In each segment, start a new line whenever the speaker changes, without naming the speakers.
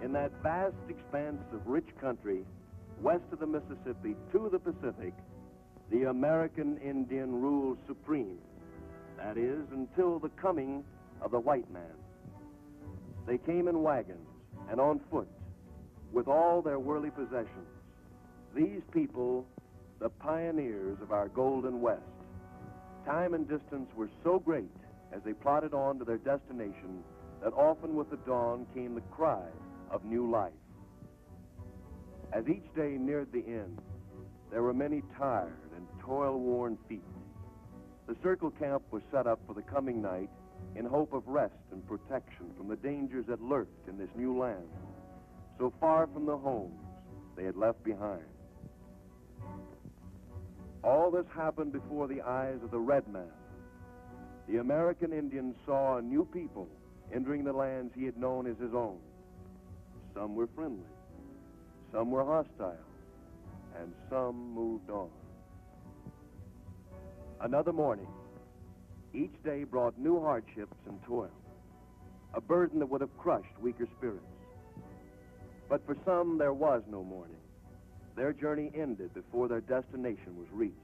In that vast expanse of rich country, west of the Mississippi to the Pacific, the American Indian rules supreme. That is, until the coming of the white man. They came in wagons and on foot, with all their worldly possessions. These people, the pioneers of our Golden West. Time and distance were so great as they plodded on to their destination that often with the dawn came the cry of new life. As each day neared the end, there were many tired and toil-worn feet. The circle camp was set up for the coming night in hope of rest and protection from the dangers that lurked in this new land, so far from the homes they had left behind. All this happened before the eyes of the red man. The American Indian saw a new people entering the lands he had known as his own. Some were friendly, some were hostile, and some moved on. Another morning, each day brought new hardships and toil, a burden that would have crushed weaker spirits. But for some, there was no morning. Their journey ended before their destination was reached.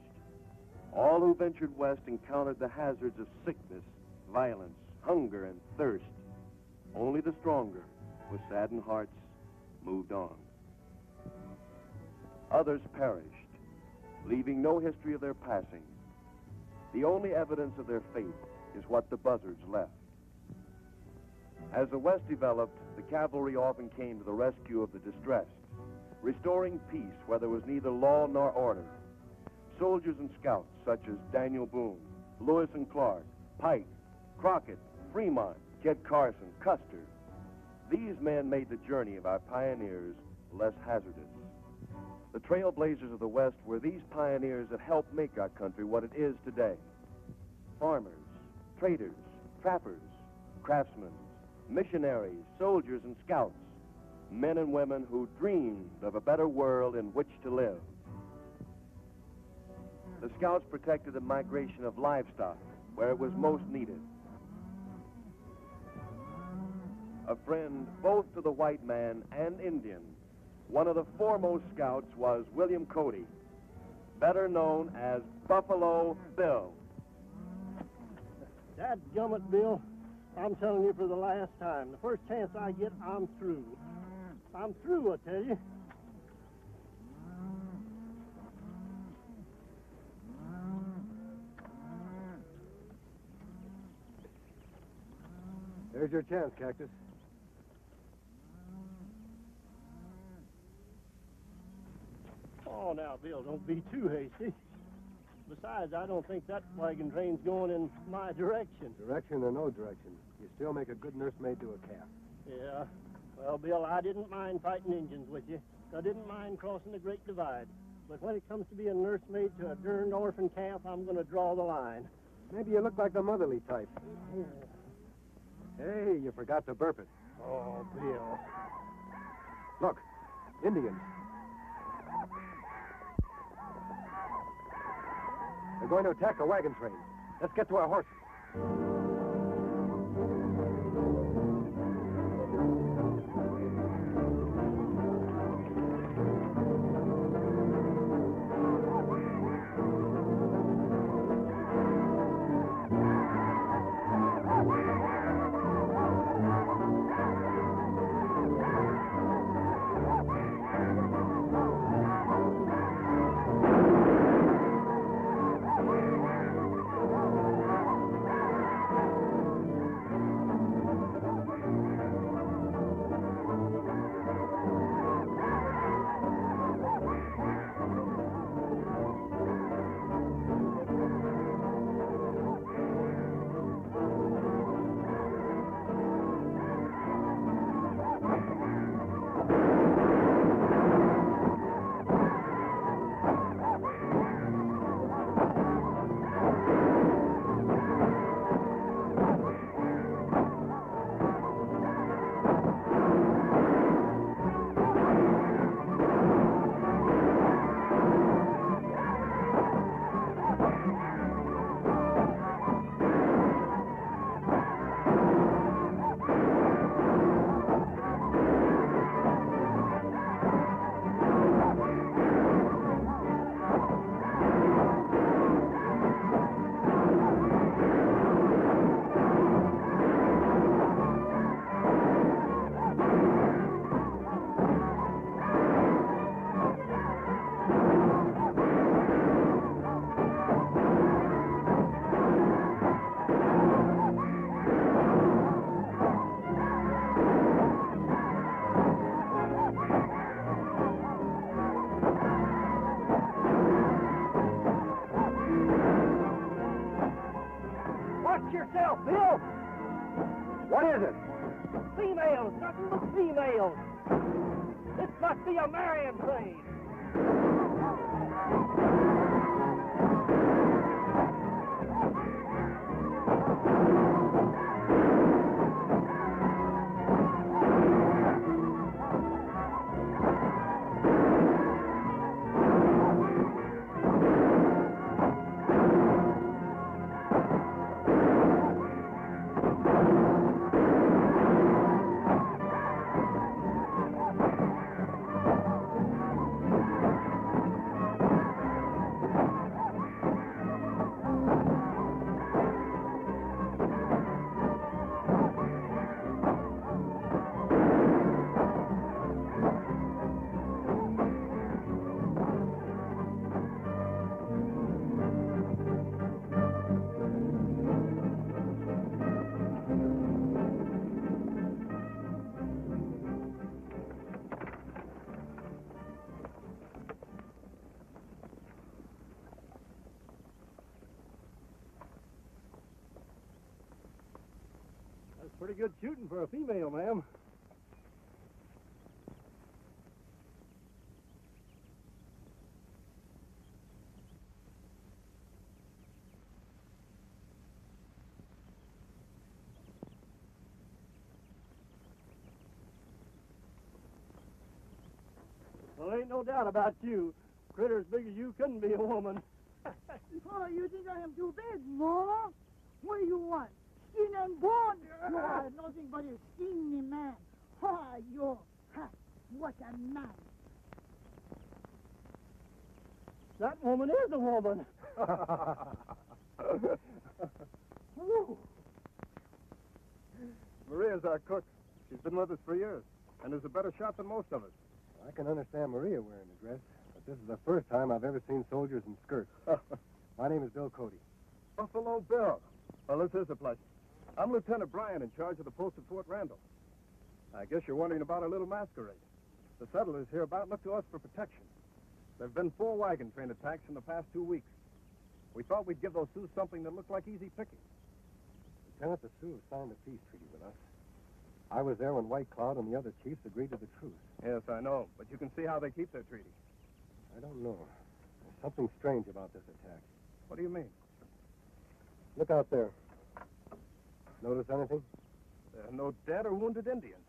All who ventured west encountered the hazards of sickness, violence, hunger, and thirst. Only the stronger, with saddened hearts, moved on. Others perished, leaving no history of their passing. The only evidence of their fate is what the buzzards left. As the West developed, the cavalry often came to the rescue of the distressed, restoring peace where there was neither law nor order. Soldiers and scouts such as Daniel Boone, Lewis and Clark, Pike, Crockett, Fremont, Kit Carson, Custer. These men made the journey of our pioneers less hazardous. The trailblazers of the West were these pioneers that helped make our country what it is today. Farmers, traders, trappers, craftsmen, missionaries, soldiers, and scouts. Men and women who dreamed of a better world in which to live. The scouts protected the migration of livestock where it was most needed. A friend both to the white man and Indian, one of the foremost scouts was William Cody, better known as Buffalo Bill.
Dadgummit, Bill, I'm telling you for the last time. The first chance I get, I'm through. I'm through, I tell you.
There's your chance, Cactus.
Oh, now, Bill, don't be too hasty. Besides, I don't think that wagon train's going in my direction.
Direction or no direction, you still make a good nursemaid to a calf.
Yeah. Well, Bill, I didn't mind fighting Indians with you. I didn't mind crossing the Great Divide. But when it comes to being nursemaid to a darned orphan calf, I'm going to draw the line.
Maybe you look like the motherly type.
Yeah.
Hey, you forgot to burp it.
Oh, Bill.
Look, Indians. They're going to attack the wagon train. Let's get to our horses.
yourself, Bill!
What is it?
Females, nothing but females. This must be a marrying trade. That's pretty good shooting for a female, ma'am. Well, ain't no doubt about you. Critter as big as you couldn't be a woman.
Oh, you think I am too big, no? What do you want? Skin and bone? You are nothing but a skinny man. Ha, you. Ha, what a man.
That woman is a woman.
Woo. Maria's our cook. She's been with us for years, and is a better shot than most of us. I can understand Maria wearing a dress, but this is the first time I've ever seen soldiers in skirts. My name is Bill Cody. Buffalo Bill. Well, this is a pleasure. I'm Lieutenant Bryan, in charge of the post at Fort Randall. I guess you're wondering about our little masquerade. The settlers hereabout look to us for protection. There have been 4 wagon train attacks in the past 2 weeks. We thought we'd give those Sioux something that looked like easy picking. Lieutenant, the Sioux signed a peace treaty with us. I was there when White Cloud and the other chiefs agreed to the truce. Yes, I know, but you can see how they keep their treaty. I don't know. There's something strange about this attack. What do you mean? Look out there. Notice anything? There are no dead or wounded Indians.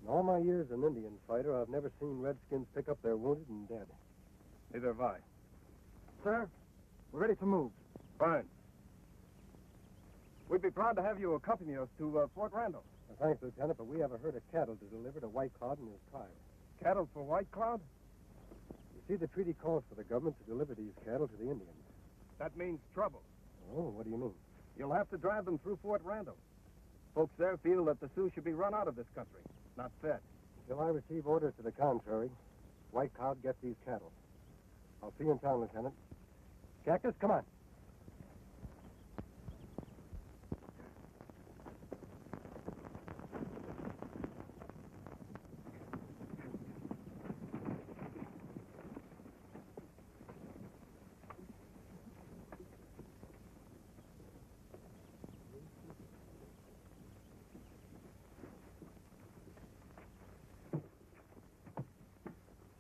In all my years as an Indian fighter, I've never seen Redskins pick up their wounded and dead. Neither have I. Sir, we're ready to move. Fine. We'd be proud to have you accompany us to Fort Randall. Thanks, Lieutenant, but we have a herd of cattle to deliver to White Cloud and his tribe. Cattle for White Cloud? You see, the treaty calls for the government to deliver these cattle to the Indians. That means trouble. Oh, what do you mean? You'll have to drive them through Fort Randall. Folks there feel that the Sioux should be run out of this country, not fed. Until I receive orders to the contrary, White Cloud gets these cattle. I'll see you in town, Lieutenant. Cactus, come on.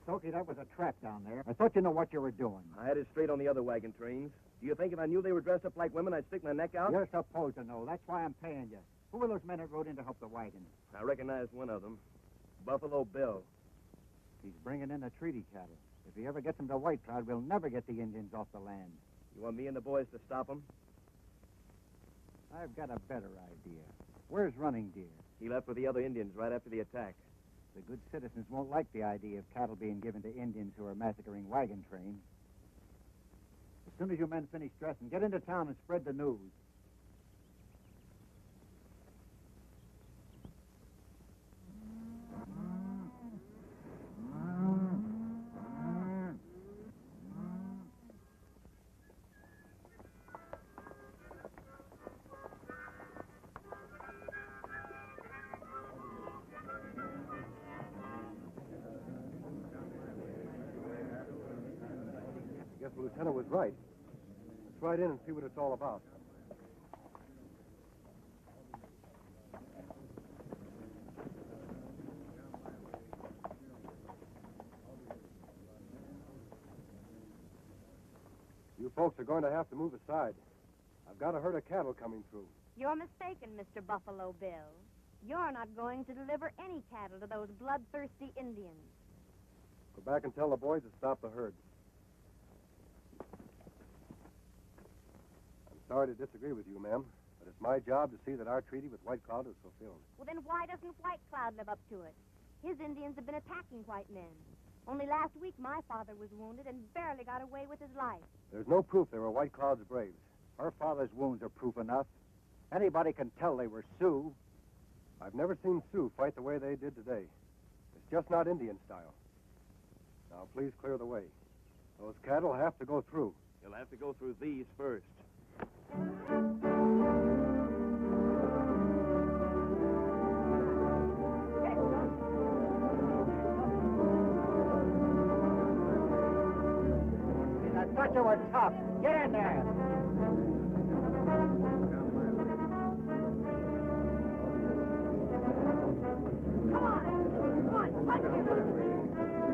Stokey, that was a trap down there. I thought you know what you were doing.
I had it straight on the other wagon trains. Do you think if I knew they were dressed up like women, I'd stick my neck out?
You're supposed to know. That's why I'm paying you. Who were those men that rode in to help the wagon?
I recognize one of them. Buffalo Bill.
He's bringing in the treaty cattle. If he ever gets them to White Cloud, we'll never get the Indians off the land.
You want me and the boys to stop him?
I've got a better idea. Where's Running Deer?
He left with the other Indians right after the attack.
The good citizens won't like the idea of cattle being given to Indians who are massacring wagon trains. As soon as you men finish dressing, get into town and spread the news.
I guess the lieutenant was right. Let's ride in and see what it's all about. folks are going to have to move aside. I've got a herd of cattle coming through.
You're mistaken, Mr. Buffalo Bill. You're not going to deliver any cattle to those bloodthirsty Indians.
Go back and tell the boys to stop the herd. I'm sorry to disagree with you, ma'am, but it's my job to see that our treaty with White Cloud is fulfilled.
Well, then why doesn't White Cloud live up to it? His Indians have been attacking white men. Only last week, my father was wounded and barely got away with his life.
There's no proof they were White Cloud's braves.
Her father's wounds are proof enough. Anybody can tell they were Sioux.
I've never seen Sioux fight the way they did today. It's just not Indian style. Now, please clear the way. Those cattle have to go through.
You'll have to go through these first.
I thought you were tough. Get in there.
Come on, punch him.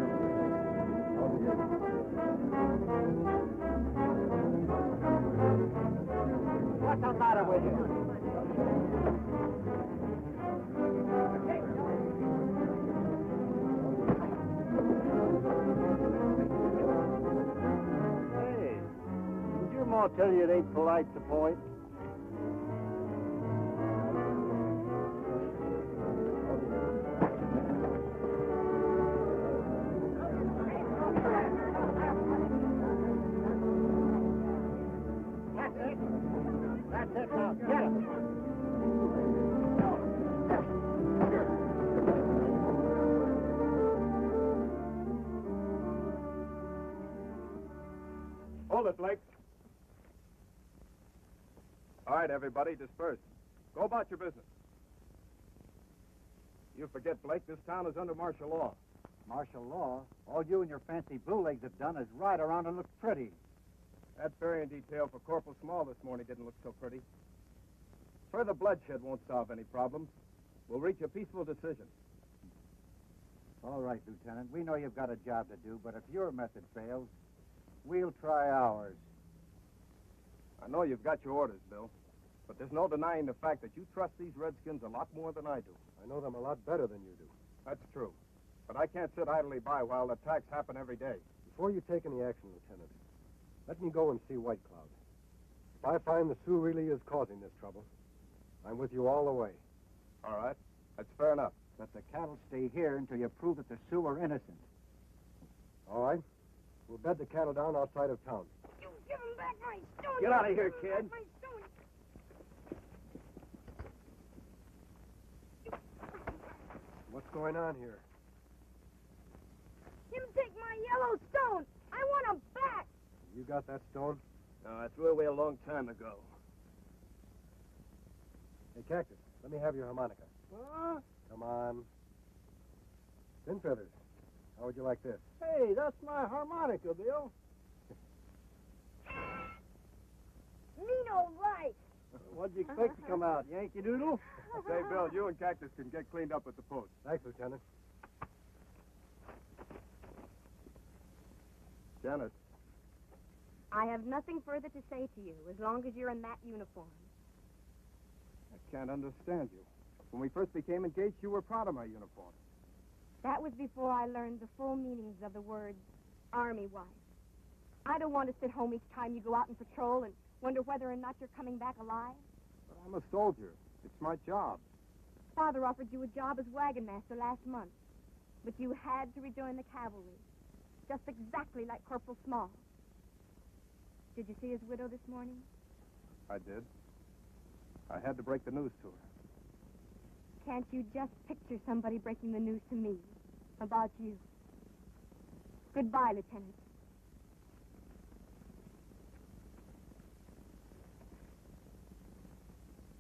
What's the matter with you?
Hey, did your ma tell you it ain't polite to point?
That's it now. Get him.
Hold it, Blake. All right, everybody, disperse. Go about your business. You forget, Blake, this town is under martial law.
Martial law? All you and your fancy blue legs have done is ride around and look pretty.
That burying detail for Corporal Small this morning didn't look so pretty. Further bloodshed won't solve any problems. We'll reach a peaceful decision.
All right, Lieutenant. We know you've got a job to do, but if your method fails, we'll try ours.
I know you've got your orders, Bill, but there's no denying the fact that you trust these Redskins a lot more than I do.
I know them a lot better than you do.
That's true. But I can't sit idly by while attacks happen every day.
Before you take any action, Lieutenant, let me go and see White Cloud. If I find the Sioux really is causing this trouble, I'm with you all the way.
All right. That's fair enough.
Let the cattle stay here until you prove that the Sioux are innocent.
All right? We'll bed the cattle down outside of town.
You give him back my stone.
Get out of here,
Give him
kid.
back my stone.
What's going on here?
Him take my yellow stone. I want him back.
You got that stone?
No, I threw it away a long time ago.
Hey, Cactus, let me have your harmonica.
Huh?
Come on. Thin Feathers, how would you like this?
Hey, that's my harmonica, Bill.
Me no right.
What'd you expect to come out, Yankee Doodle?
Say, Bill, you and Cactus can get cleaned up at the post.
Thanks, Lieutenant.
Janet,
I have nothing further to say to you as long as you're in that uniform.
I can't understand you. When we first became engaged, you were proud of my uniform.
That was before I learned the full meanings of the words Army wife. I don't want to sit home each time you go out and patrol and wonder whether or not you're coming back alive.
But I'm a soldier. It's my job.
Father offered you a job as wagon master last month, but you had to rejoin the cavalry, just exactly like Corporal Small. Did you see his widow this morning?
I did. I had to break the news to her.
Can't you just picture somebody breaking the news to me about you? Goodbye, Lieutenant.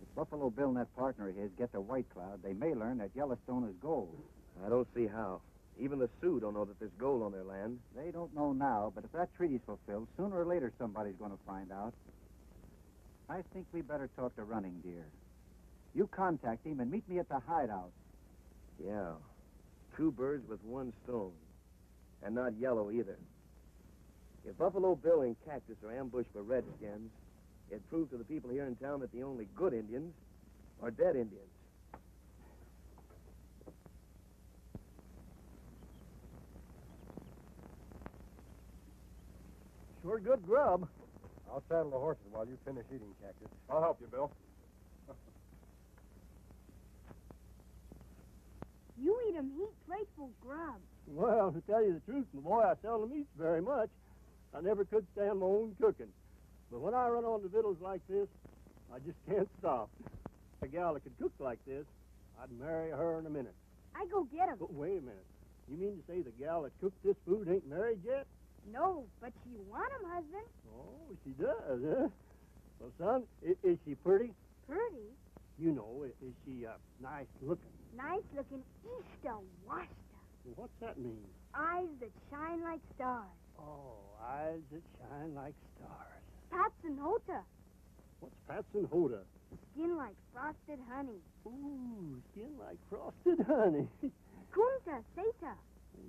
If Buffalo Bill and that partner of his get to White Cloud, they may learn that Yellowstone is gold.
I don't see how. Even the Sioux don't know that there's gold on their land.
They don't know now, but if that treaty's fulfilled, sooner or later somebody's going to find out. I think we better talk to Running Deer. You contact him and meet me at the hideout.
Yeah. Two birds with one stone. And not yellow either. If Buffalo Bill and Cactus are ambushed by redskins, it proves to the people here in town that the only good Indians are dead Indians.
Sure good grub.
I'll saddle the horses while you finish eating, Cactus.
I'll help you, Bill.
You eat 'em heap plateful grub.
Well, to tell you the truth, my boy, I seldom eat very much. I never could stand my own cooking. But when I run on the victuals like this, I just can't stop. A gal that could cook like this, I'd marry her in a minute.
I go get 'em.
But wait a minute. You mean to say the gal that cooked this food ain't married yet?
No, but she want 'em, husband.
Oh, she does, huh? Well, son, is she pretty?
Pretty.
You know, is she nice looking?
Nice looking Easter wasta.
What's that mean?
Eyes that shine like stars.
Oh, eyes that shine like stars.
Pats and Hota.
What's Pats and Hoda?
Skin like frosted honey.
Ooh, skin like frosted honey.
Kunta Seta.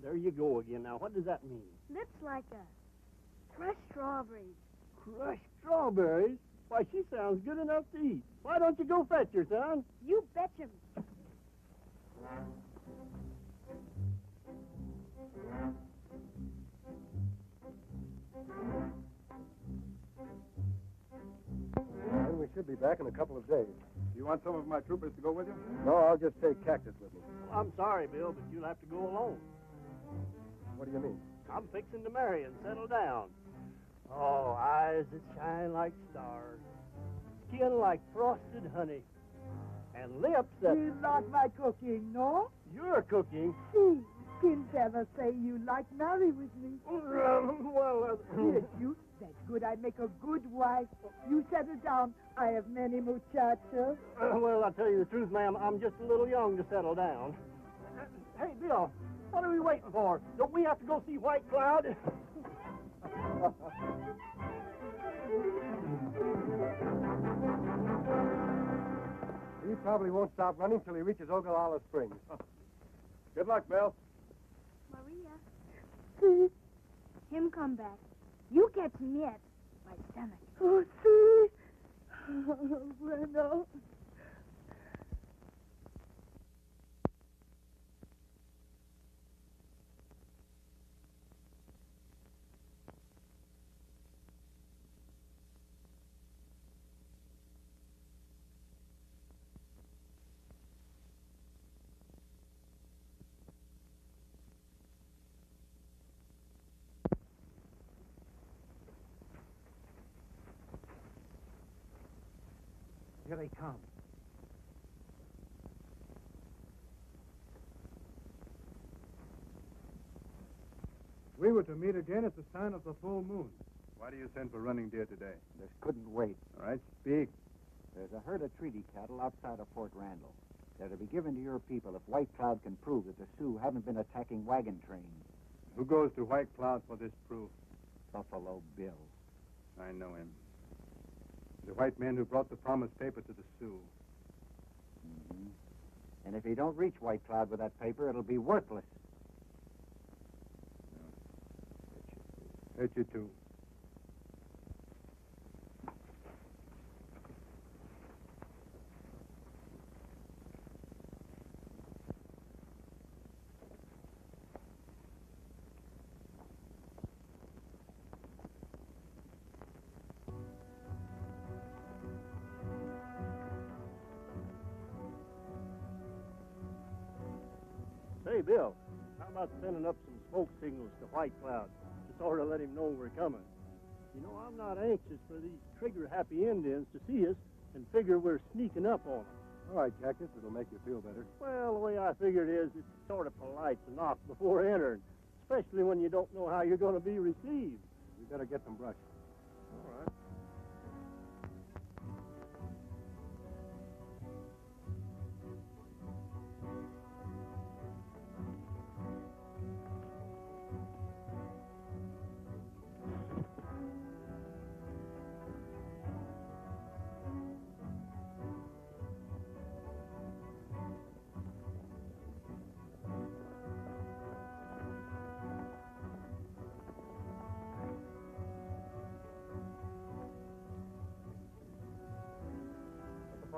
There you go again. Now, what does that mean?
Lips like a crushed strawberries.
Crushed strawberries? Why, she sounds good enough to eat. Why don't you go fetch her, son?
You betcha.
And we should be back in a couple of days.
You want some of my troopers to go with you?
No, I'll just take Cactus with me.
I'm sorry, Bill, but you'll have to go alone.
What do you mean?
I'm fixing to marry and settle down. Oh, eyes that shine like stars, skin like frosted honey, and lips that...
You like my cooking, no?
You're cooking.
See, didn't ever say you like marry with me.
Well,
Yes, you. That's good. I make a good wife. You settle down. I have many muchachos.
well, I'll tell you the truth, ma'am. I'm just a little young to settle down. Hey, Bill, what are we waiting for? Don't we have to go see White Cloud?
He probably won't stop running till he reaches Ogallala Springs.
Good luck, Bill.
Maria.
See?
Him come back. You catch him yet. My stomach.
Oh, see? Oh, bueno.
Here they come.
We were to meet again at the sign of the full moon.
Why do you send for running deer today?
This couldn't wait.
All right, speak.
There's a herd of treaty cattle outside of Fort Randall. They're to be given to your people if White Cloud can prove that the Sioux haven't been attacking wagon trains.
Who goes to White Cloud for this proof?
Buffalo Bill.
I know him. The white man who brought the promised paper to the Sioux.
Mm-hmm. And if he don't reach White Cloud with that paper, it'll be worthless.
Hurt you too.
Hey, Bill, how about sending up some smoke signals to White Cloud to sort of let him know we're coming? You know, I'm not anxious for these trigger-happy Indians to see us and figure we're sneaking up on them.
All right, Cactus, it'll make you feel better.
Well, the way I figure it is, it's sort of polite to knock before entering, especially when you don't know how you're going to be received.
We better get some brush.
All right.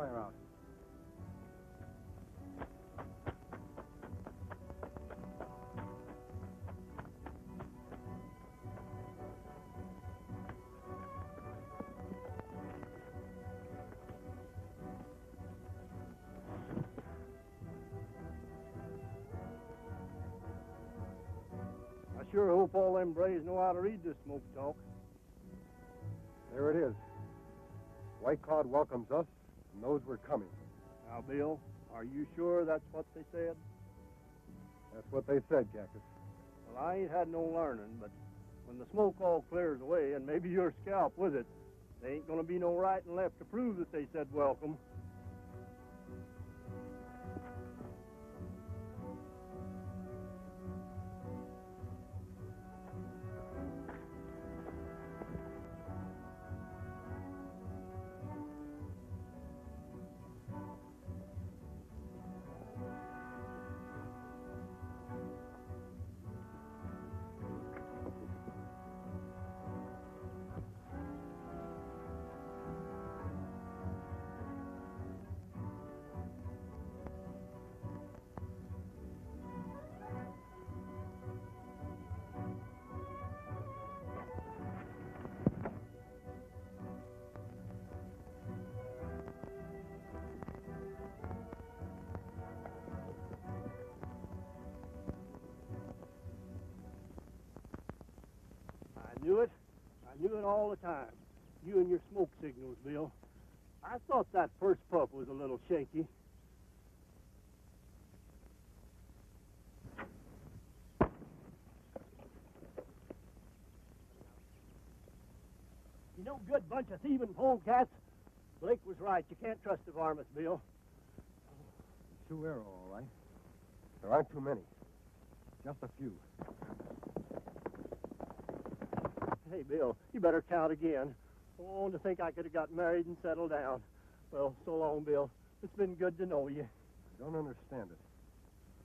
fire out.
I sure hope all them braves know how to read this smoke talk.
There it is. White Cloud welcomes us and knows we're coming.
Now, Bill, are you sure that's what they said?
That's what they said, Cactus.
Well, I ain't had no learning, but when the smoke all clears away, and maybe your scalp with it, there ain't gonna be no right and left to prove that they said welcome. I knew it. I knew it all the time. You and your smoke signals, Bill. I thought that first puff was a little shaky. You know, good bunch of thieving polecats. Blake was right. You can't trust the varmints, Bill.
Two arrow, all right. There aren't too many. Just a few.
Hey, Bill, you better count again. Oh, to think I could have got married and settled down. Well, so long, Bill. It's been good to know you.
I don't understand it.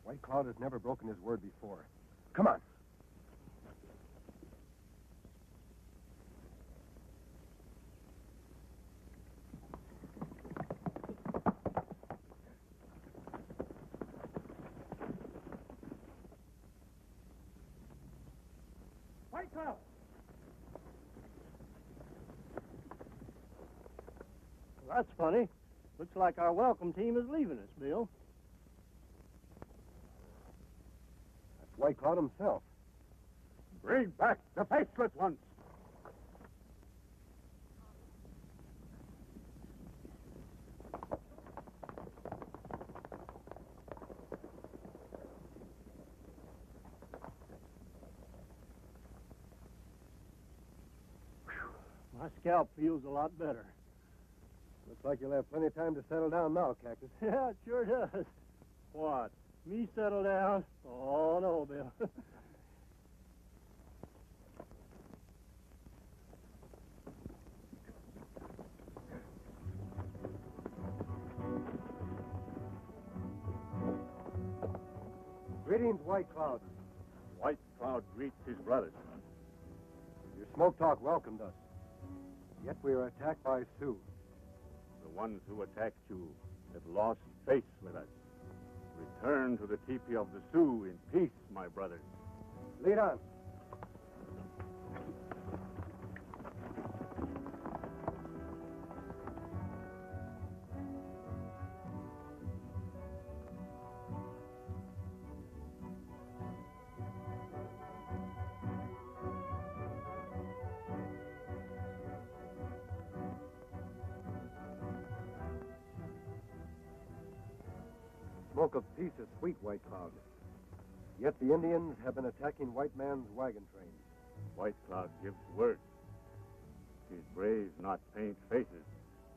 White Cloud has never broken his word before. Come on.
White Cloud! Well, that's funny. Looks like our welcome team is leaving us, Bill.
That's White Cloud himself.
Bring back the faceless ones.
My scalp feels a lot better.
Looks like you'll have plenty of time to settle down now, Cactus.
Yeah, it sure does. What? Me settle down? Oh, no, Bill.
Greetings, White Cloud.
White Cloud greets his brothers.
Your smoke talk welcomed us. Yet we are attacked by Sioux.
The ones who attacked you have lost faith with us. Return to the teepee of the Sioux in peace, my brothers.
Lead on. Smoke of peace is sweet, White Cloud. Yet the Indians have been attacking white man's wagon train.
White Cloud gives word. His braves not paint faces,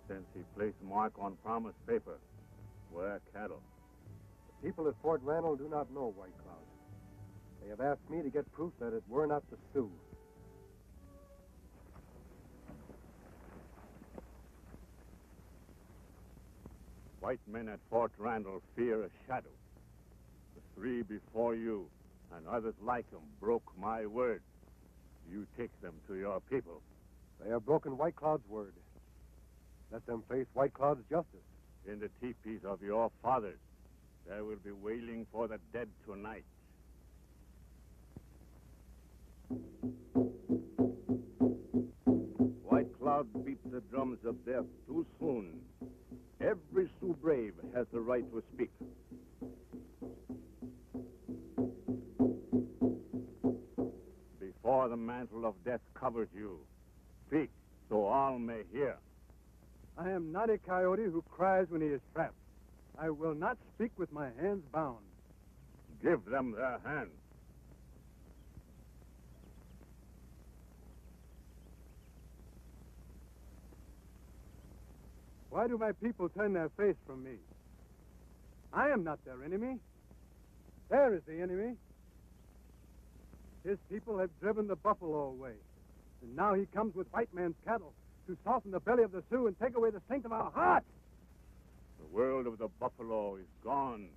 since he placed mark on promise paper. Where cattle.
The people at Fort Randall do not know White Cloud. They have asked me to get proof that it were not the Sioux.
White men at Fort Randall fear a shadow. The three before you and others like them broke my word. You take them to your people.
They have broken White Cloud's word. Let them face White Cloud's justice.
In the teepees of your fathers, there will be wailing for the dead tonight.
White Cloud beat the drums of death too soon. Every Sioux brave has the right to speak.
Before the mantle of death covers you, speak so all may hear.
I am not a coyote who cries when he is trapped. I will not speak with my hands bound.
Give them their hands.
Why do my people turn their face from me? I am not their enemy. There is the enemy. His people have driven the buffalo away, and now he comes with white man's cattle to soften the belly of the Sioux and take away the strength of our hearts.
The world of the buffalo is gone.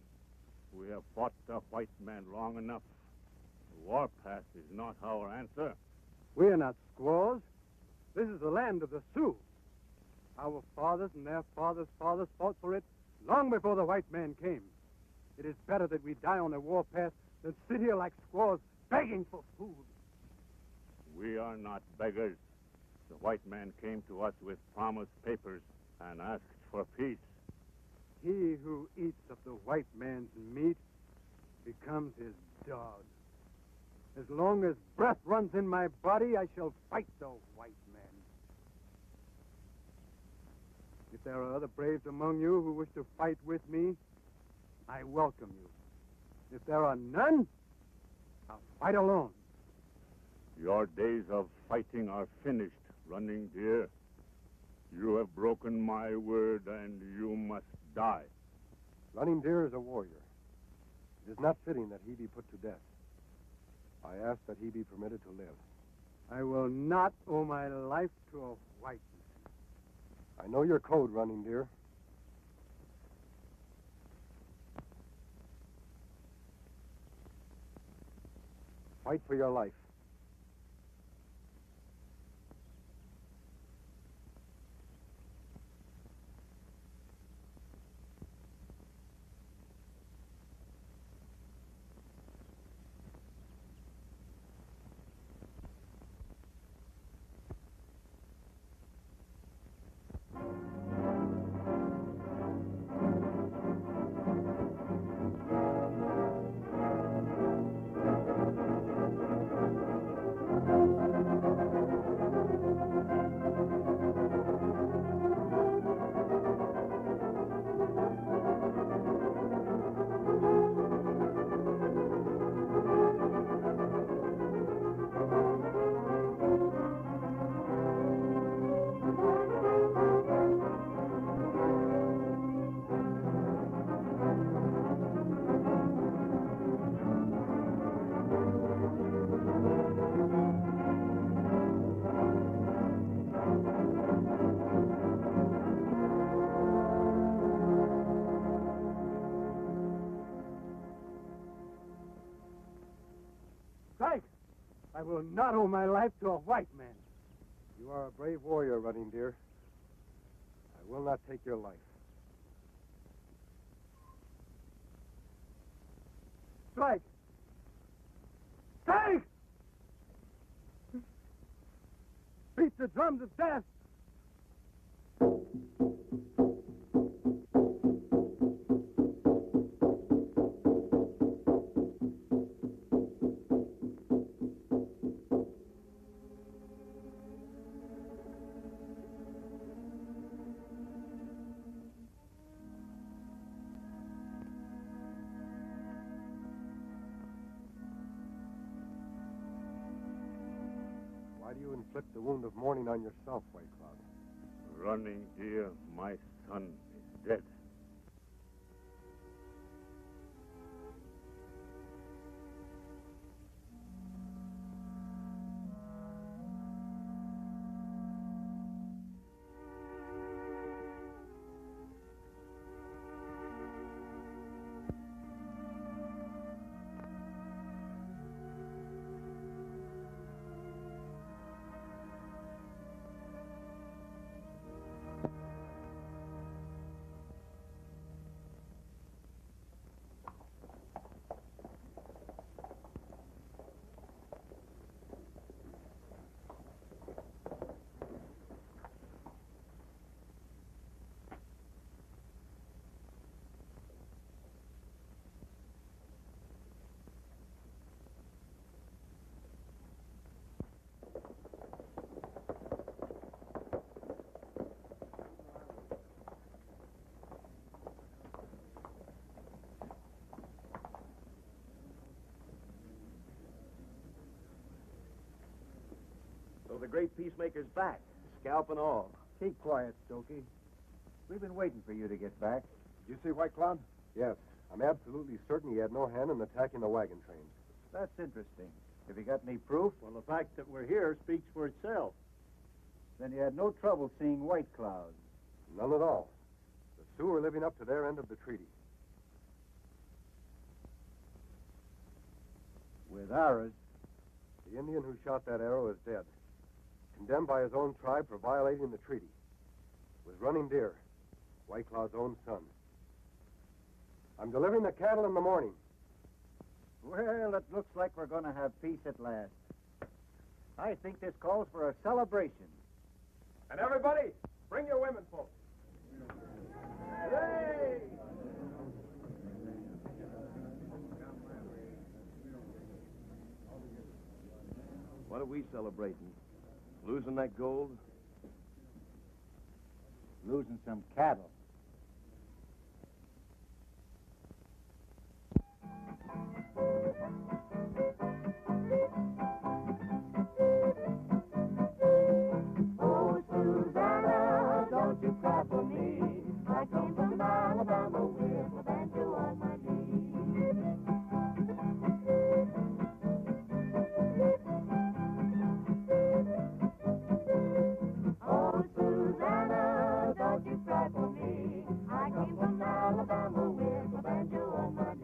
We have fought the white man long enough. The warpath is not our answer.
We are not squaws. This is the land of the Sioux. Our fathers and their fathers' fathers fought for it long before the white man came. It is better that we die on the warpath than sit here like squaws begging for food.
We are not beggars. The white man came to us with promised papers and asked for peace.
He who eats of the white man's meat becomes his dog. As long as breath runs in my body, I shall fight the white man. If there are other braves among you who wish to fight with me, I welcome you. If there are none, I'll fight alone.
Your days of fighting are finished, Running Deer. You have broken my word, and you must die.
Running Deer is a warrior. It is not fitting that he be put to death. I ask that he be permitted to live.
I will not owe my life to a white man.
I know your code, Running Deer. Fight for your life.
I will not owe my life to a white man.
You are a brave warrior, Running Deer. I will not take your life.
Strike! Strike! Beat the drums of death!
Why do you inflict the wound of mourning on yourself, White Cloud?
Running Deer, my son is dead.
the great peacemaker's back, scalp and all.
Keep quiet, Stokey. We've been waiting for you to get back.
Did you see White Cloud? Yes. I'm absolutely certain he had no hand in attacking the wagon train.
That's interesting. Have you got any proof?
Well, the fact that we're here speaks for itself.
Then you had no trouble seeing White Cloud.
None at all. The Sioux are living up to their end of the treaty.
With ours.
The Indian who shot that arrow is dead. Condemned by his own tribe for violating the treaty. Was Running Deer, White Cloud's own son. I'm delivering the cattle in the morning.
Well, it looks like we're going to have peace at last. I think this calls for a celebration.
And everybody, bring your women folks. Hooray!
What are we celebrating? Losing that gold?
Losing some cattle.
Oh, Susanna, don't you cry for me. I came from Alabama with a banjo on my knee. Oh, Susanna, don't you cry for me. I came from Alabama with a banjo on my knee.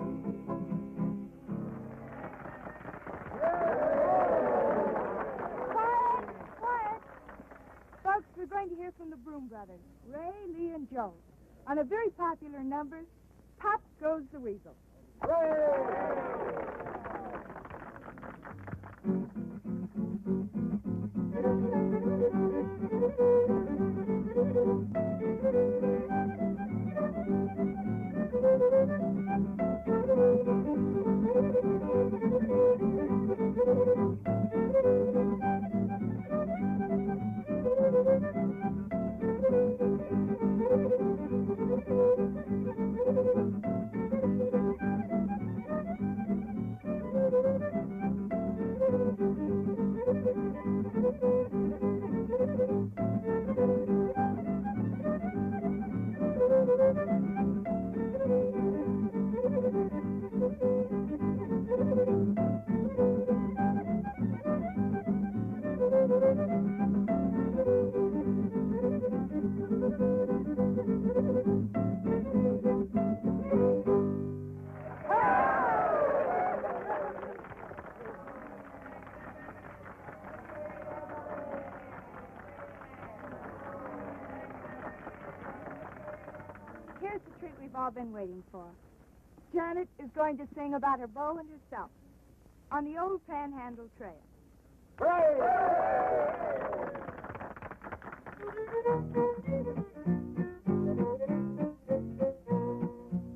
Quiet! Folks, we're going to hear from the Broom Brothers, Ray, Lee, and Joe, on a very popular number, Pop Goes the Weasel. Here's the treat we've all been waiting for. Janet is going to sing about her beau and herself on the old Panhandle Trail.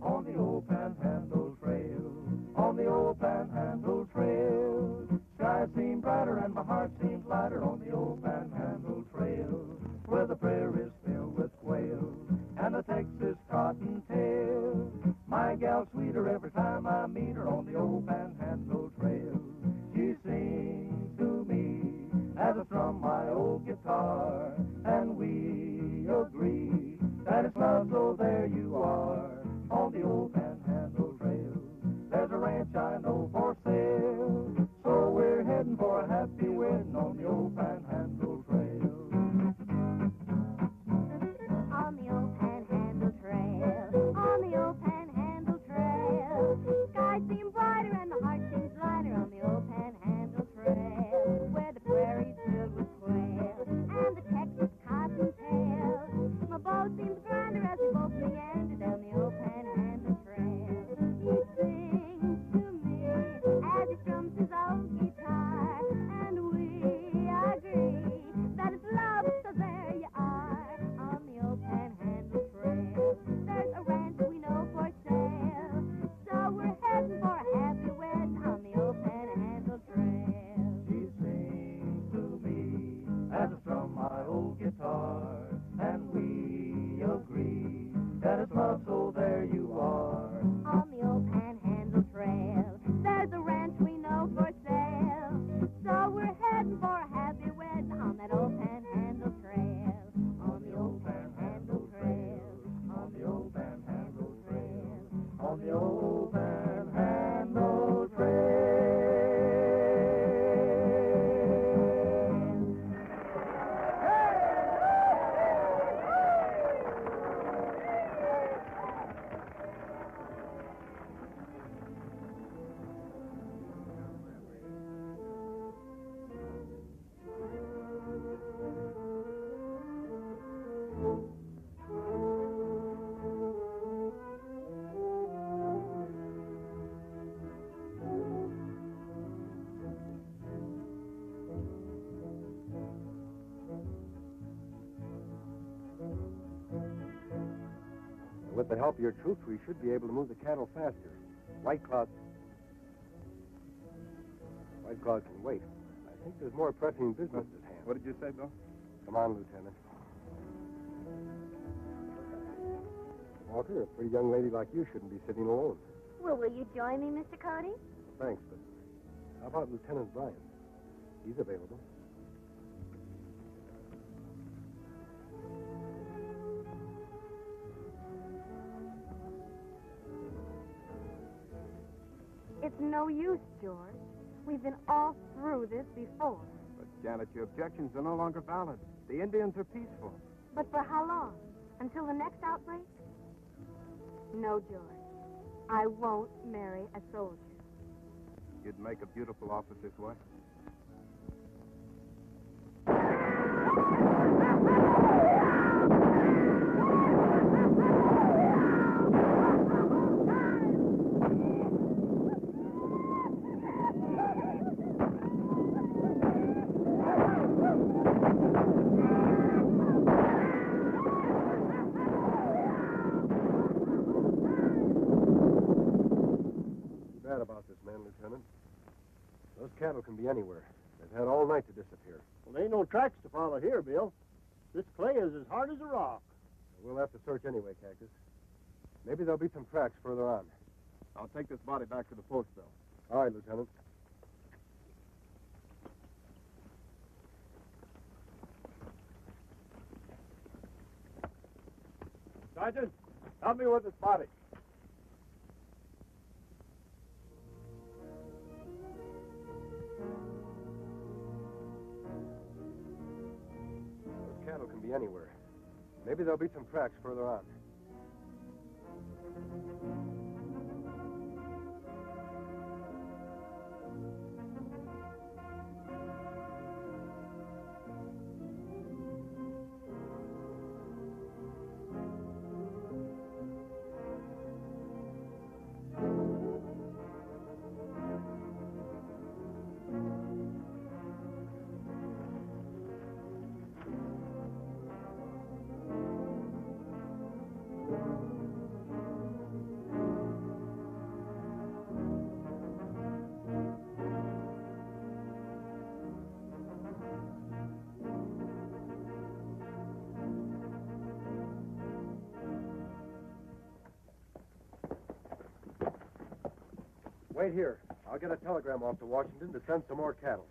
On the old Panhandle Trail, on the old Panhandle Trail, skies seem brighter and my heart seems lighter on the old Panhandle Trail, where the prairie's filled with quail and the Texas cottontail. My gal sweeter every time I meet her on the old Panhandle Trail. She sings to me as I strum my old guitar, and we agree that it's love, so there you are on the old Panhandle Trail. There's a ranch I know for sale, so we're heading for a happy wedding on the old Panhandle Trail.
On the old Panhandle Trail, on the old Panhandle Trail, skies seem brighter and the heart seems lighter on the old Panhandle Trail, where the prairie's filled with quail and the Texas cottontail. My bow seems grander as we both meander down the old Panhandle Trail. He sings to me as he strums his old guitar, and we agree that it's love, so there you are on the old Panhandle Trail. There's a ranch we know for sale, so we're heading for a happy wedding on the old Panhandle Trail.
She sings to me as I strum my old guitar, and we agree that it's love, so there you are.
On the old Panhandle Trail, there's a ranch we know for sale, so we're heading for a happy wedding on
with the help of your troops, we should be able to move the cattle faster. White Cloud can wait. I think there's more pressing business at hand.
What did you say, Bill?
Come on, Lieutenant. Walter, a pretty young lady like you shouldn't be sitting alone.
Well, will you join me, Mr. Cody?
Thanks, but how about Lieutenant Bryan? He's available.
It's no use, George. We've been all through this before.
But, Janet, your objections are no longer valid. The Indians are peaceful.
But for how long? Until the next outbreak? No, George. I won't marry a soldier.
You'd make a beautiful officer's wife.
Lieutenant. Those cattle can be anywhere. They've had all night to disappear.
Well, there ain't no tracks to follow here, Bill. This clay is as hard as a rock.
We'll have to search anyway, Cactus. Maybe there'll be some tracks further on.
I'll take this body back to the post, Bill.
All right, Lieutenant.
Sergeant, help me with this body.
Those cattle can be anywhere. Maybe there'll be some tracks further on. Wait here. I'll get a telegram off to Washington to send some more cattle.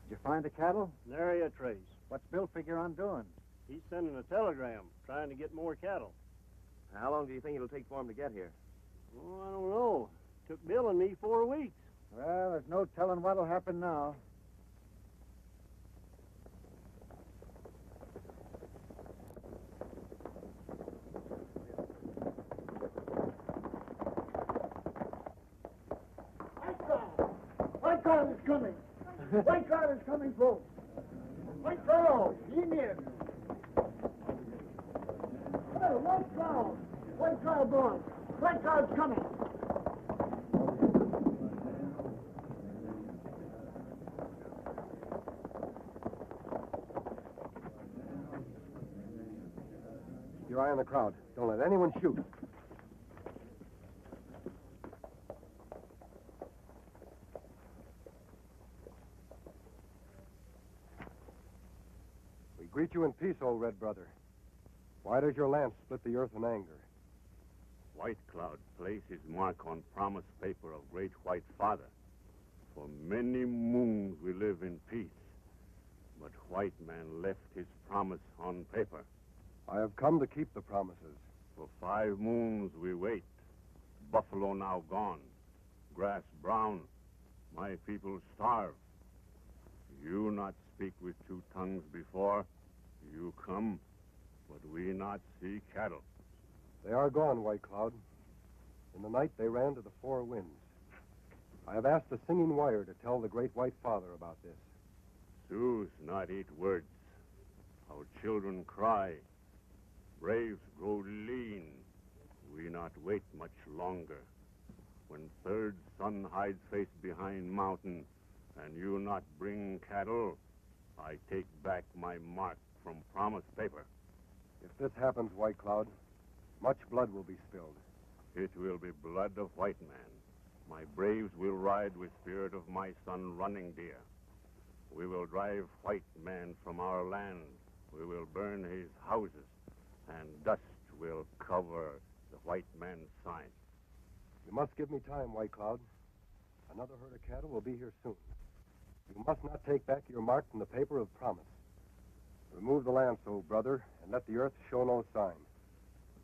Did you find the cattle?
Nary a trace.
What's Bill figure on doing?
He's sending a telegram, trying to get more cattle.
How long do you think it'll take for him to get here?
Oh, I don't know. Took Bill and me 4 weeks.
Well, there's no telling what'll happen now.
White Cloud is coming. White Cloud is coming, folks. White Cloud, Indian. Oh, White Cloud. White Cloud, boys. White Cloud's coming.
Keep your eye on the crowd. Don't let anyone shoot. We greet you in peace, old red brother. Why does your lance split the earth in anger?
White Cloud placed his mark on promise paper of Great White Father. For many moons we live in peace. But White Man left his promise on paper.
I have come to keep the promises.
For 5 moons we wait. Buffalo now gone. Grass brown. My people starve. You not speak with 2 tongues before. You come, but we not see cattle.
They are gone, White Cloud. In the night, they ran to the 4 winds. I have asked the singing wire to tell the Great White Father about this.
Sioux not eat words. A Our children cry. Braves grow lean. We not wait much longer. When third son hides face behind mountain, and you not bring cattle, I take back my mark from promise paper.
If this happens, White Cloud, much blood will be spilled.
It will be blood of white man. My braves will ride with spirit of my son Running Deer. We will drive white man from our land. We will burn his houses, and dust will cover the white man's sign.
You must give me time, White Cloud. Another herd of cattle will be here soon. You must not take back your mark from the paper of promise. Remove the lancel, brother, and let the earth show no sign.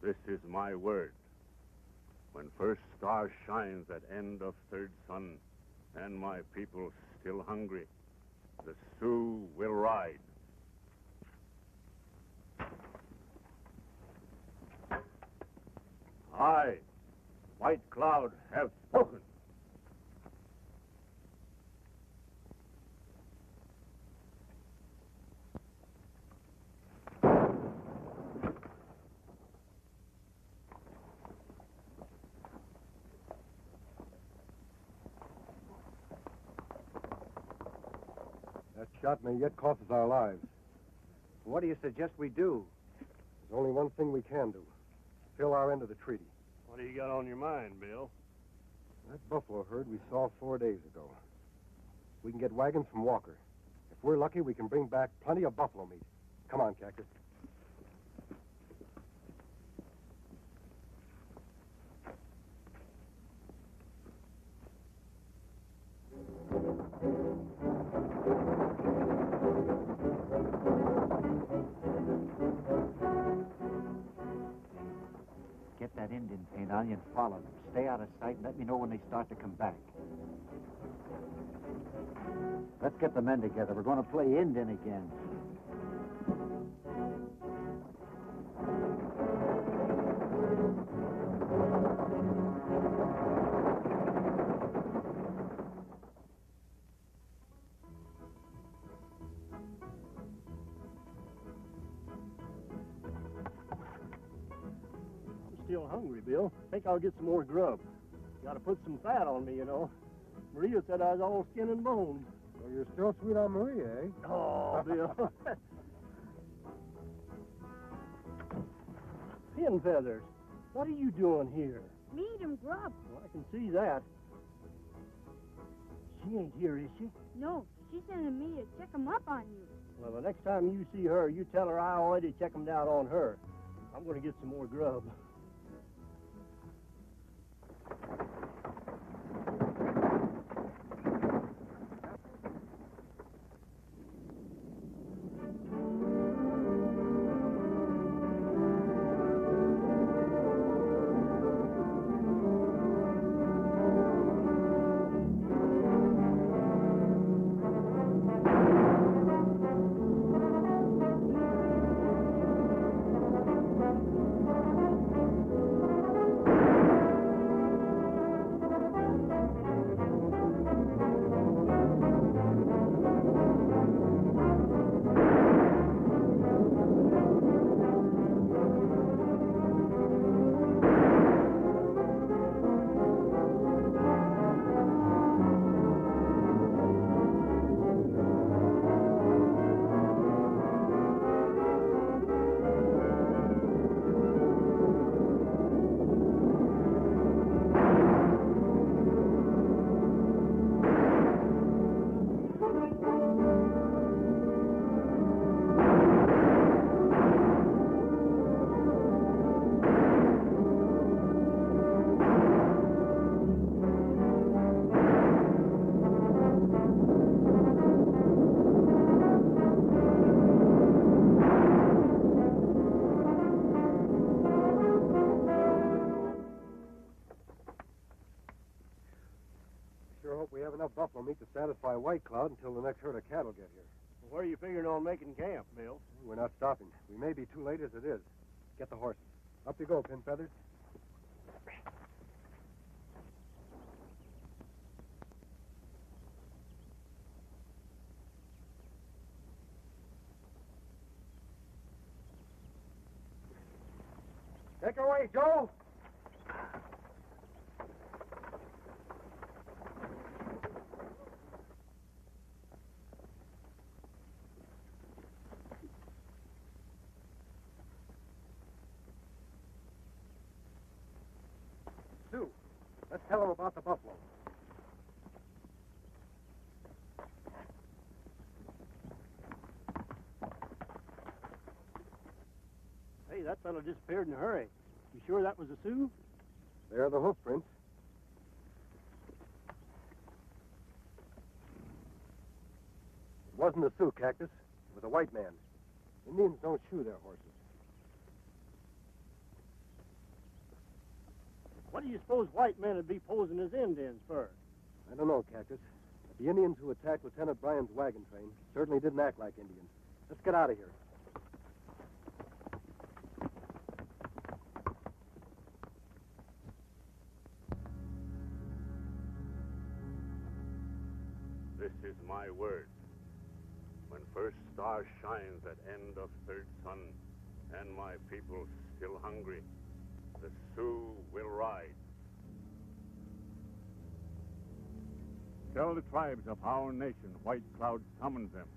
This is my word. When first star shines at end of third sun, and my people still hungry, the Sioux will ride. I, White Cloud, have spoken.
That shot may yet cost us our lives.
What do you suggest we do?
There's only one thing we can do. Fill our end of the treaty.
What do you got on your mind, Bill?
That buffalo herd we saw 4 days ago. We can get wagons from Walker. If we're lucky, we can bring back plenty of buffalo meat. Come on, Cactus.
Get that Indian paint on you and follow them. Stay out of sight and let me know when they start to come back. Let's get the men together. We're going to play Indian again.
Still hungry, Bill. Think I'll get some more grub. Got to put some fat on me, you know. Maria said I was all skin and bone.
Well, you're still sweet on Maria, eh?
Oh, Bill. Pin feathers. What are you doing here?
Meet him, grub.
Well, I can see that. She ain't here, is she?
No, she's sending me to check him up on you.
Well, the next time you see her, you tell her I already checked them down on her. I'm going to get some more grub.
Sure hope we have enough buffalo meat to satisfy White Cloud until the next herd of cattle get here.
Where are you figuring on making camp, Bill?
We're not stopping. We may be too late as it is. Get the horses. Up you go, Pin Feathers. way, Joe. Sue, let's tell him about the buffalo.
Hey, that fellow disappeared in a hurry. You sure that was a Sioux?
There are the hoof prints. It wasn't a Sioux, Cactus. It was a white man. Indians don't shoe their horses.
What do you suppose white men would be posing as Indians for?
I don't know, Cactus. But the Indians who attacked Lieutenant Bryan's wagon train certainly didn't act like Indians. Let's get out of here.
This is my word. When first star shines at end of third sun, and my people still hungry, the Sioux will ride. Tell the tribes of our nation White Cloud summons them.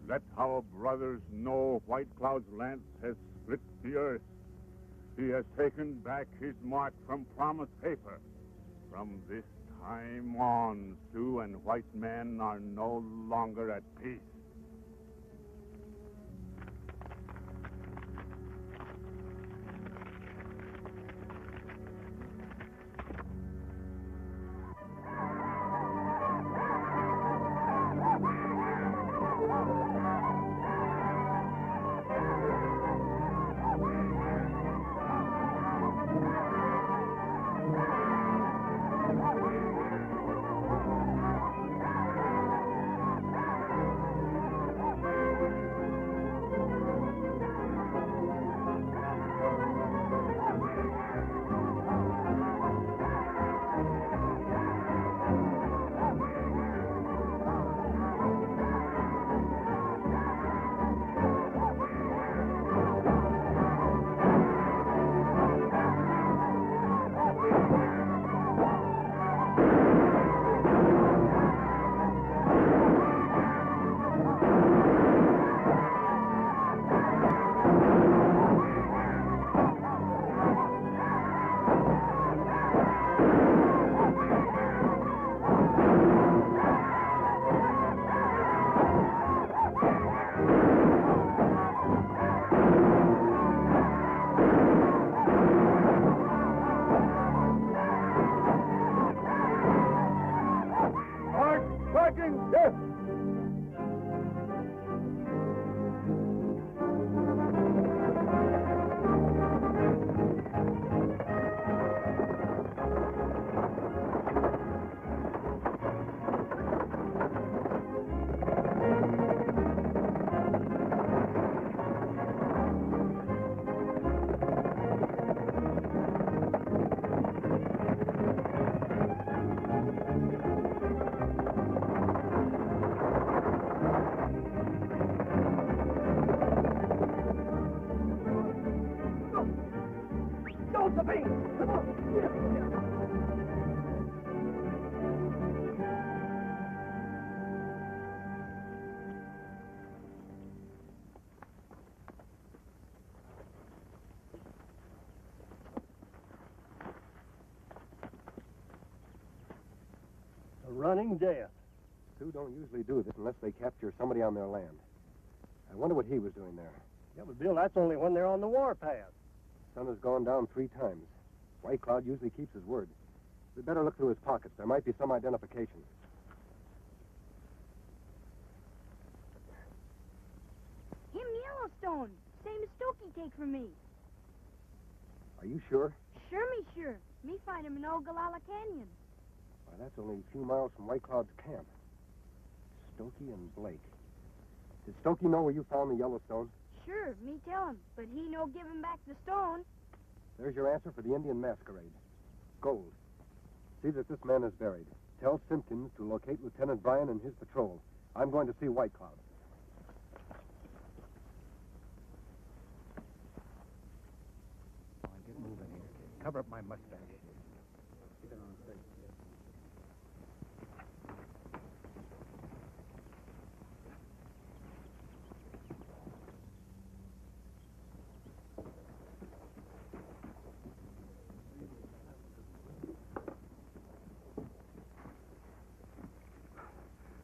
Let our brothers know White Cloud's lance has split the earth. He has taken back his mark from promise paper. From this time on, Sioux and white men are no longer at peace.
A running death.
Sioux don't usually do this unless they capture somebody on their land. I wonder what he was doing there.
Yeah, but Bill, that's only when they're on the warpath.
Sun has gone down 3 times. White Cloud usually keeps his word. We'd better look through his pockets. There might be some identification.
Him Yellowstone. Same as Stokey take from me.
Are you sure?
Sure me sure. Me find him in Ogallala Canyon.
Why, that's only a few miles from White Cloud's camp. Stokey and Blake. Did Stokey know where you found the Yellowstone?
Sure, me tell him. But he no give him back the stone.
There's your answer for the Indian masquerade. Gold. See that this man is buried. Tell Simpkins to locate Lieutenant Bryan and his patrol. I'm going to see White Cloud.
cover up my mustache.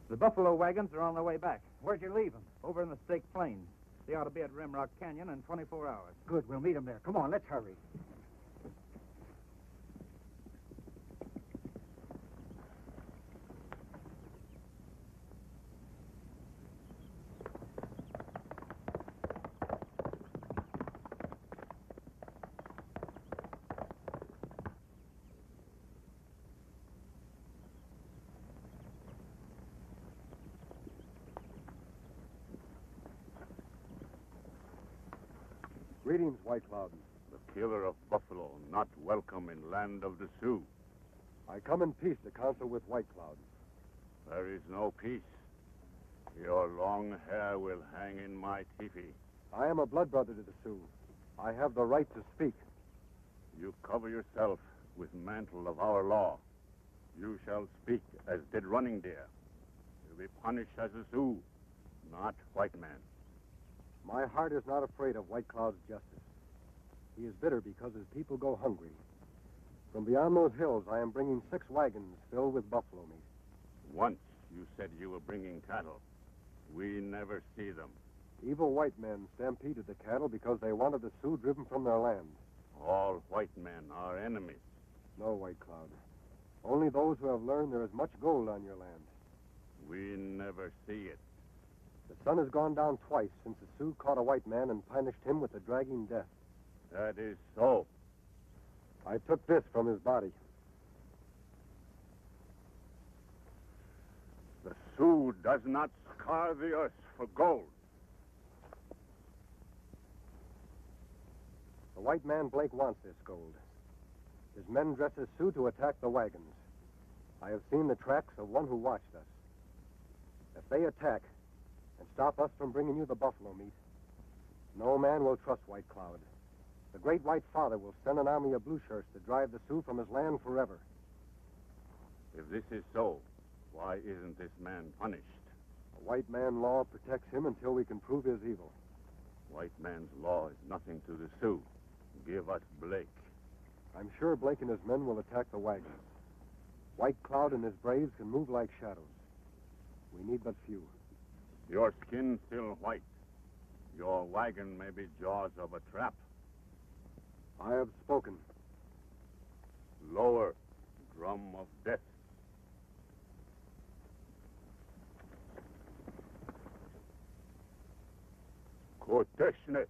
The buffalo wagons are on their way back. Where'd you leave them? Over in the Stake Plains. They ought to be at Rimrock Canyon in 24 hours.
Good, we'll meet them there. Come on, let's hurry.
Greetings, White Cloud.
The killer of buffalo, not welcome in land of the Sioux.
I come in peace to counsel with White Cloud.
There is no peace. Your long hair will hang in my teepee.
I am a blood brother to the Sioux. I have the right to speak.
You cover yourself with mantle of our law. You shall speak as did Running Deer. You'll be punished as a Sioux, not white man.
My heart is not afraid of White Cloud's justice. He is bitter because his people go hungry. From beyond those hills, I am bringing 6 wagons filled with buffalo meat.
Once you said you were bringing cattle. We never see them.
Evil white men stampeded the cattle because they wanted the Sioux driven from their land.
All white men are enemies.
No, White Cloud. Only those who have learned there is much gold on your land.
We never see it.
The sun has gone down twice since the Sioux caught a white man and punished him with a dragging death.
That is so.
I took this from his body.
The Sioux does not scar the earth for gold.
The white man Blake wants this gold. His men dress as Sioux to attack the wagons. I have seen the tracks of one who watched us. If they attack and stop us from bringing you the buffalo meat, no man will trust White Cloud. The great White Father will send an army of blue shirts to drive the Sioux from his land forever.
If this is so, why isn't this man punished?
The white man law protects him until we can prove his evil.
White man's law is nothing to the Sioux. Give us Blake.
I'm sure Blake and his men will attack the wagons. White Cloud and his braves can move like shadows. We need but few.
Your skin still white. Your wagon may be jaws of a trap.
I have spoken.
Lower, drum of death. Koteshne.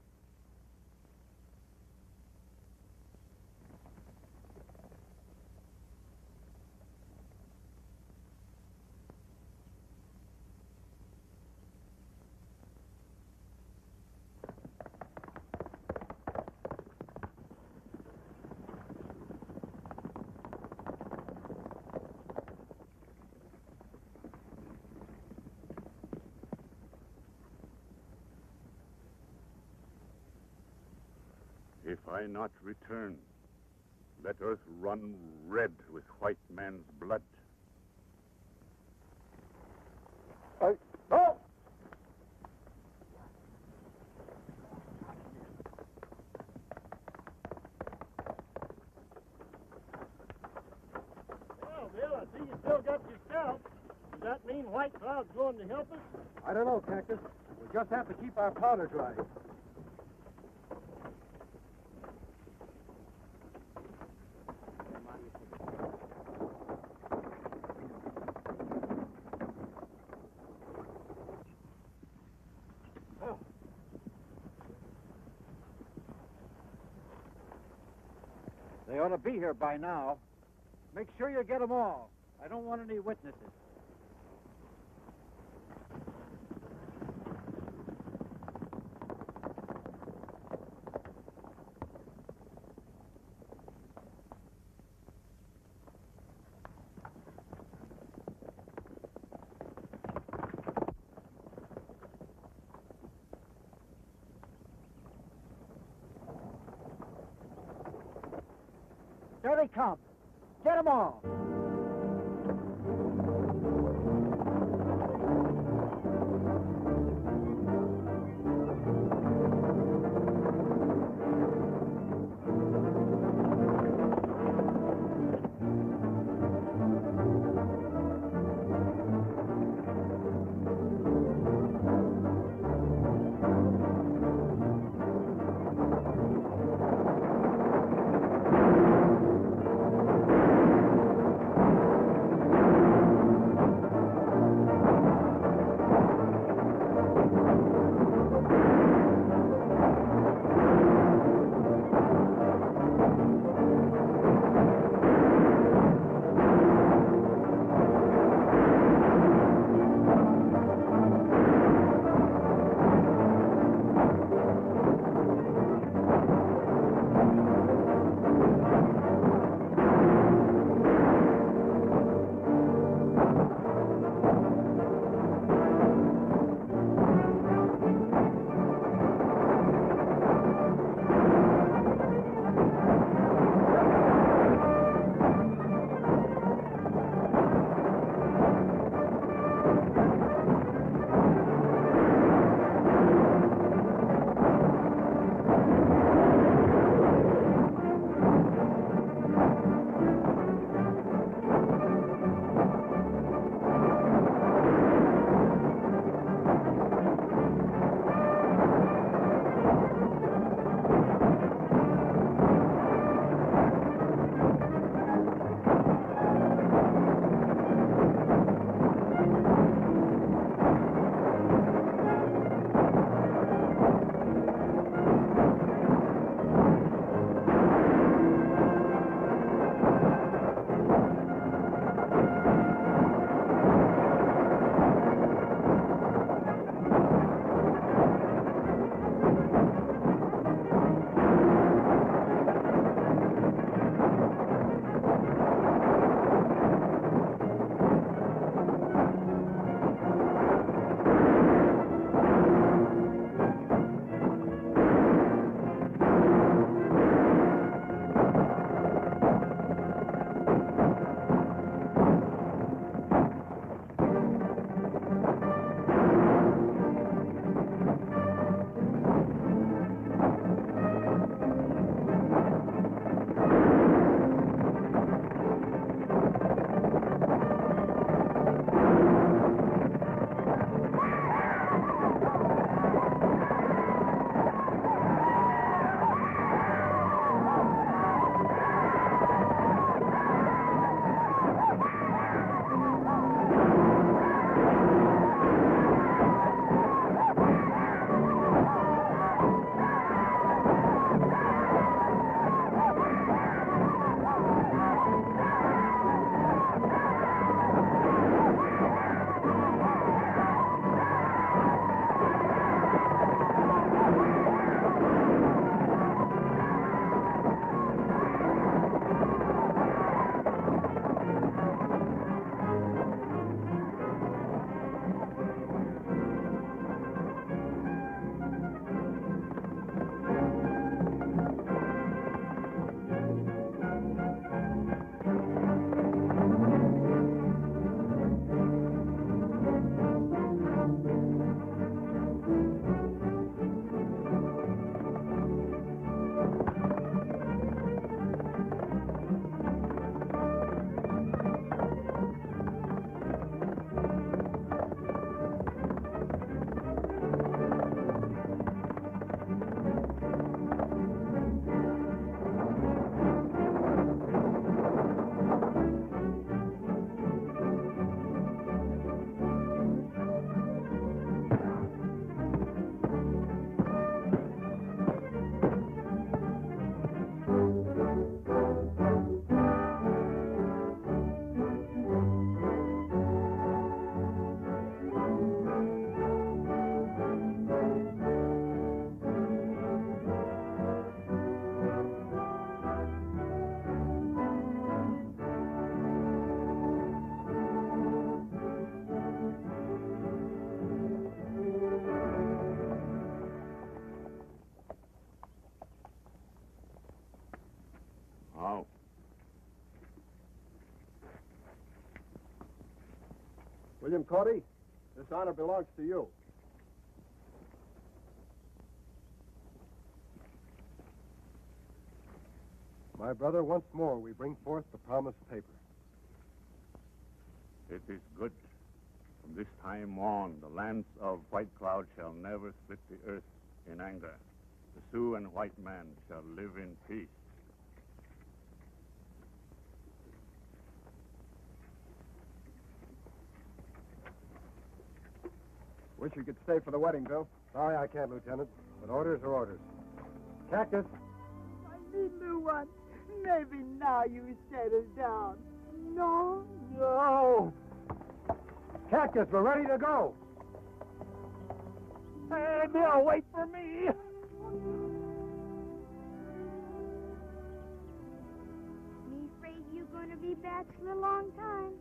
If I not return, let earth run red with white man's blood.
No!
Well, Bill, I see you still got your scalp. Does that mean White Cloud's going to help us?
I don't know, Cactus. We just have to keep our powder dry.
They ought to be here by now. Make sure you get them all. I don't want any witnesses.
There they come. Get 'em all.
him, Cody. This honor belongs to you. My brother, once more we bring forth the promised paper.
It is good. From this time on, the lands of White Cloud shall never split the earth in anger. The Sioux and white man shall live in peace.
Wish you could stay for the wedding, Bill. Sorry I can't, Lieutenant. But orders are orders. Cactus.
My little one, maybe now you settle down. No?
No! Cactus, we're ready to go.
Hey, Bill, wait for me.
Me afraid you're going to be bachelor a long time.